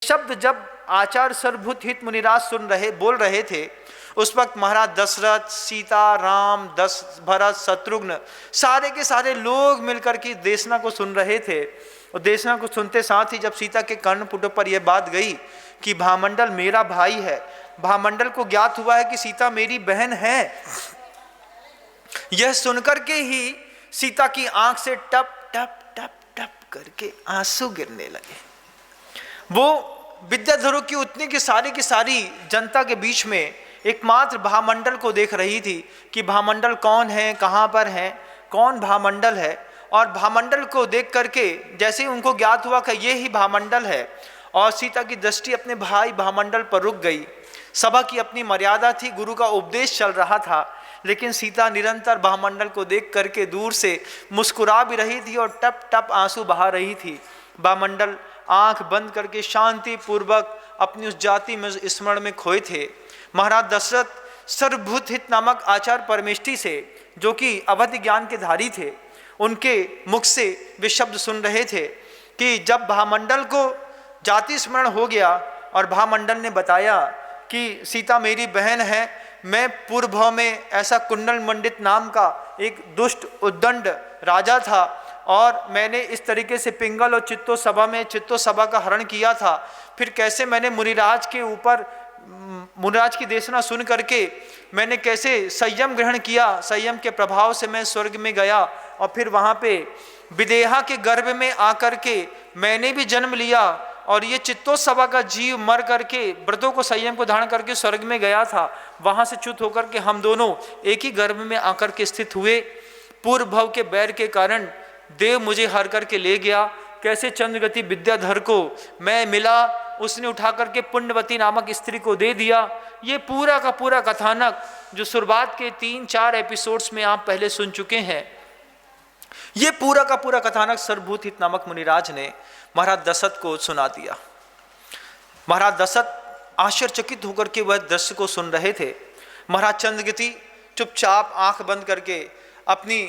शब्द जब आचार्य सर्वभूत हित मुनिराज बोल रहे थे, उस वक्त महाराज दशरथ, सीता, राम, भरत, शत्रुघ्न सारे के सारे लोग मिलकर के देशना को सुन रहे थे। और देशना को सुनते साथ ही जब सीता के कर्णपुटों पर यह बात गई कि भामंडल मेरा भाई है, भामंडल को ज्ञात हुआ है कि सीता मेरी बहन है, यह सुनकर के ही सीता की आंख से टप टप टप टप करके आंसू गिरने लगे। वो विद्याधरों की उतनी की सारी जनता के बीच में एकमात्र भामंडल को देख रही थी कि भामंडल कौन है, कहाँ पर है, कौन भामंडल है। और भामंडल को देख करके जैसे ही उनको ज्ञात हुआ कि ये ही भामंडल है और सीता की दृष्टि अपने भाई भामंडल पर रुक गई। सभा की अपनी मर्यादा थी, गुरु का उपदेश चल रहा था, लेकिन सीता निरंतर भामंडल को देख करके दूर से मुस्कुरा भी रही थी और टप टप आंसू बहा रही थी। भामंडल आंख बंद करके शांति पूर्वक अपनी उस जाति में स्मरण में खोए थे। महाराज दशरथ सर्वभूत हित नामक आचार्य परमेष्ठी से, जो कि अवधि ज्ञान के धारी थे, उनके मुख से वे शब्द सुन रहे थे कि जब भामंडल को जाति स्मरण हो गया और भामंडल ने बताया कि सीता मेरी बहन है, मैं पूर्व में ऐसा कुंडल मंडित नाम का एक दुष्ट उद्दंड राजा था और मैंने इस तरीके से पिंगल और चित्तोसभा का हरण किया था, फिर कैसे मैंने मुनिराज के ऊपर मुनिराज की देशना सुन करके मैंने कैसे संयम ग्रहण किया, संयम के प्रभाव से मैं स्वर्ग में गया और फिर वहाँ पे विदेहा के गर्भ में आकर के मैंने भी जन्म लिया और ये चित्तोसभा का जीव मर करके व्रतों को संयम को धारण करके स्वर्ग में गया था, वहाँ से च्युत होकर के हम दोनों एक ही गर्भ में आकर के स्थित हुए। पूर्व भव के बैर के कारण देव मुझे हर करके ले गया, कैसे चंद्रगति विद्याधर को मैं मिला, उसने उठा करके पुण्यवती नामक स्त्री को दे दिया। ये पूरा का पूरा कथानक जो शुरुआत के 3-4 एपिसोड्स में आप पहले सुन चुके हैं, ये पूरा का पूरा कथानक सर्वभूत हित नामक मुनिराज ने महाराज दशरथ को सुना दिया। महाराज दशरथ आश्चर्यचकित होकर के वह दृश्य को सुन रहे थे। महाराज चंद्रगति चुपचाप आंख बंद करके अपनी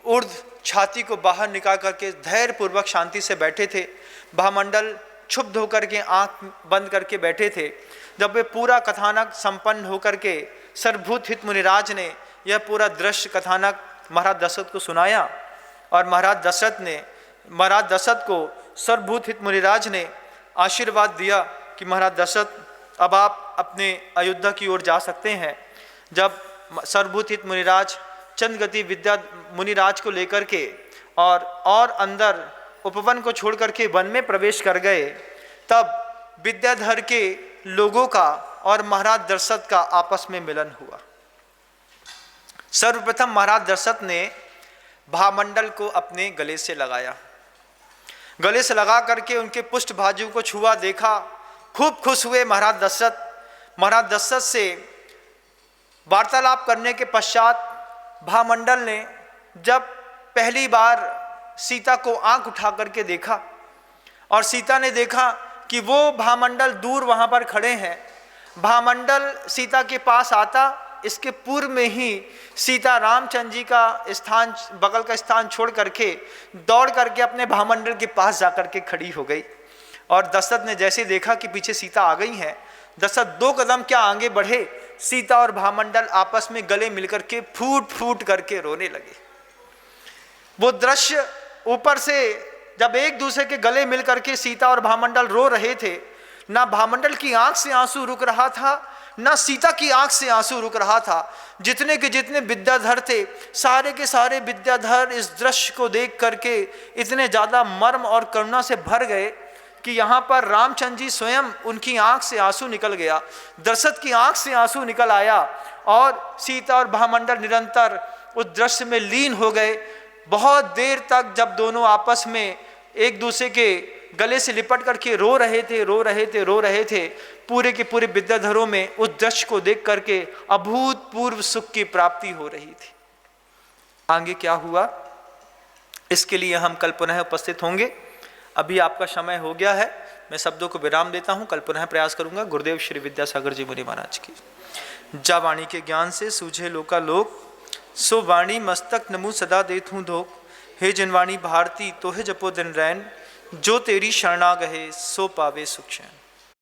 ऊर्ध्व छाती को बाहर निकाल करके धैर्य पूर्वक शांति से बैठे थे। भामंडल क्षुब्ध होकर के आंख बंद करके बैठे थे। जब वे पूरा कथानक संपन्न होकर के सर्वभूत हित मुनिराज ने यह पूरा दृश्य कथानक महाराज दशरथ को सुनाया और महाराज दशरथ को सर्वभूत हित मुनिराज ने आशीर्वाद दिया कि महाराज दशरथ अब आप अपने अयोध्या की ओर जा सकते हैं। जब सर्वभूत हित मुनिराज चंद्रगति विद्या मुनिराज को लेकर के और अंदर उपवन को छोड़ करके वन में प्रवेश कर गए, तब विद्याधर के लोगों का और महाराज दशरथ का आपस में मिलन हुआ। सर्वप्रथम महाराज दशरथ ने भामंडल को अपने गले से लगाया, गले से लगा करके उनके पुष्ट बाजू को छुआ, देखा, खूब खुश हुए महाराज दशरथ। महाराज दशरथ से वार्तालाप करने के पश्चात भामंडल ने जब पहली बार सीता को आंख उठा करके देखा और सीता ने देखा कि वो भामंडल दूर वहां पर खड़े हैं, भामंडल सीता के पास आता, इसके पूर्व में ही सीता रामचंद्र जी का स्थान, बगल का स्थान छोड़ करके दौड़ करके अपने भामंडल के पास जाकर के खड़ी हो गई। और दशरथ ने जैसे देखा कि पीछे सीता आ गई हैं, दशरथ 2 कदम क्या आगे बढ़े, सीता और भामंडल आपस में गले मिलकर के फूट फूट करके रोने लगे। वो दृश्य ऊपर से जब एक दूसरे के गले मिल करके सीता और भामंडल रो रहे थे, ना भामंडल की आंख से आंसू रुक रहा था, ना सीता की आंख से आंसू रुक रहा था। जितने के जितने विद्याधर थे, सारे के सारे विद्याधर इस दृश्य को देख करके इतने ज़्यादा मर्म और करुणा से भर गए कि यहाँ पर रामचंद्र जी स्वयं उनकी आंख से आंसू निकल गया, दशरथ की आंख से आंसू निकल आया और सीता और भामंडल निरंतर उस दृश्य में लीन हो गए। बहुत देर तक जब दोनों आपस में एक दूसरे के गले से लिपट करके रो रहे थे, पूरे के पूरे विद्याधरों में उस दृश्य को देख करके अभूतपूर्व सुख की प्राप्ति हो रही थी। आगे क्या हुआ, इसके लिए हम कल पुनः उपस्थित होंगे। अभी आपका समय हो गया है, मैं शब्दों को विराम देता हूं, कल पुनः प्रयास करूंगा। गुरुदेव श्री विद्यासागर जी मुनि महाराज की। जा वाणी के ज्ञान से सूझे लोका लोक, सो वाणी मस्तक नमु सदा देत हूँ धोख। हे जिनवाणी भारती तो है जपो दिन रैन, जो तेरी शरणा गहे सो पावे सुख चैन।